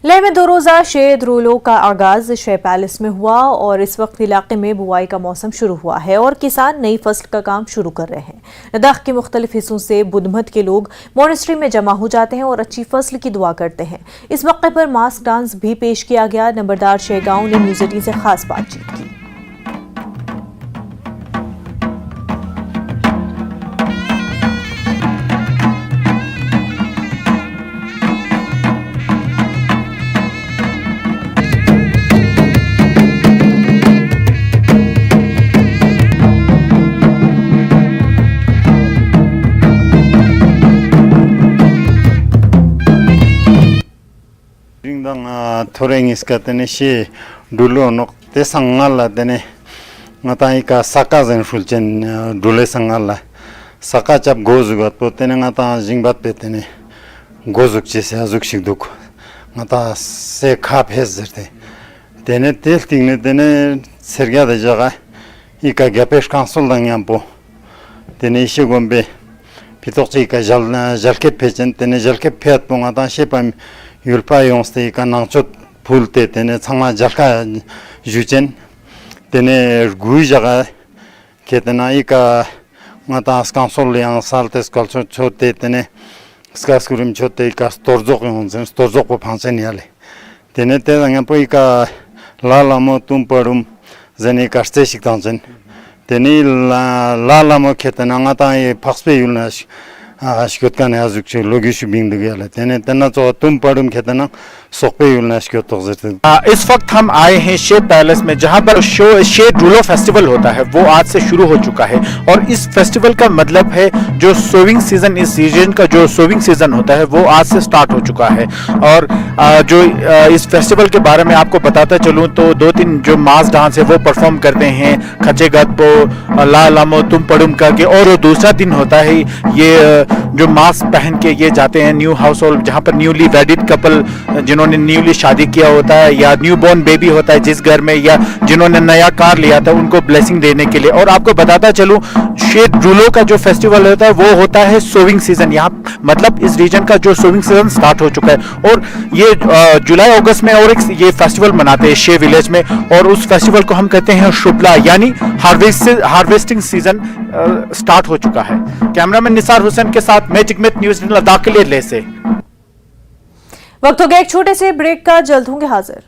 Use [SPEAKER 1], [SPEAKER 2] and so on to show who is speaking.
[SPEAKER 1] लेह में 2 रोजा शेद रूलों का आगाज शे पैलेस में हुआ और इस वक्त इलाके में बुआई का मौसम शुरू हुआ है और किसान नई फसल का काम शुरू कर रहे हैं। लद्दाख के मुख्तलिफ हिस्सों से बुधमत के लोग मोनेस्ट्री में जमा हो जाते हैं और अच्छी फसल की दुआ करते हैं। इस मौके पर मास्क डांस भी पेश किया गया। नंबरदार शेगांव ने न्यूज़ 18 से खास बातचीत की।
[SPEAKER 2] 토랭이스 같은 시 둘로노 대상알라 되네 나타이까 사카젠 풀젠 둘레 상알라 사카잡 고즈가 또 때는 나타 징밭 베테네 고즈치세 아죽식도 나타 세 카페즈데 되네 텔팅네 되네 сергада жага ика гапеш консулдан ямпо 되네 시곰베 питок치ка жалке печен 되네 жалке пет 봉아다 шепам 율파 용스테 ika nangchot pulte tene changma jalka juchen tene gui jaga ketena ika ngata ascansol yang saltes culture chote tene skaskurim chote ika storzok yonzen storzok po phansen yale tene te ngam po ika lalamo tumparum zene kaste shiktanzen tene lalamo ketena ngata e pakspe yulnash 아시겠다네 아죽지 로기슈 빙드게ला तेने तना तो तुम पड़म खेतना सोपे यूलनाश के तो
[SPEAKER 3] इस वक्त हम आए हैं शेड पैलेस में जहां पर शेड रूलो फेस्टिवल होता है वो आज से शुरू हो चुका है और इस फेस्टिवल का मतलब है जो सोविंग सीजन इस सीजन का जो सोविंग सीजन होता है वो आज से स्टार्ट हो चुका है। और जो इस फेस्टिवल के बारे में आपको बताता चलूं तो 2-3 जो मास डांस है वो परफॉर्म करते हैं खचे गदबो ला लामो तुम पड़ुम का के और दूसरा दिन होता है ये जो मास्क पहन के ये जाते हैं न्यू हाउस होल्ड जहाँ पर न्यूली वेडिड कपल जिन्होंने न्यूली शादी किया होता है या न्यू बॉर्न बेबी होता है जिस घर में या जिन्होंने नया कार लिया था उनको ब्लेसिंग देने के लिए। और आपको बताता चलूं शेड रूलो का जो फेस्टिवल होता है वो होता है सोविंग सीजन। यहाँ मतलब इस रीजन का जो सोविंग सीजन स्टार्ट हो चुका है और ये जुलाई अगस्त में और एक ये फेस्टिवल मनाते हैं शे विलेज में और उस फेस्टिवल को हम कहते हैं शुक्ला यानी हार्वेस्टिंग सीजन स्टार्ट हो चुका है। कैमरामैन निसार हुसैन के साथ मैं जिगमित न्यूज़ लद्दाख के लिए लेह से।
[SPEAKER 1] वक्त हो गया एक छोटे से ब्रेक का, जल्द होंगे हाजिर।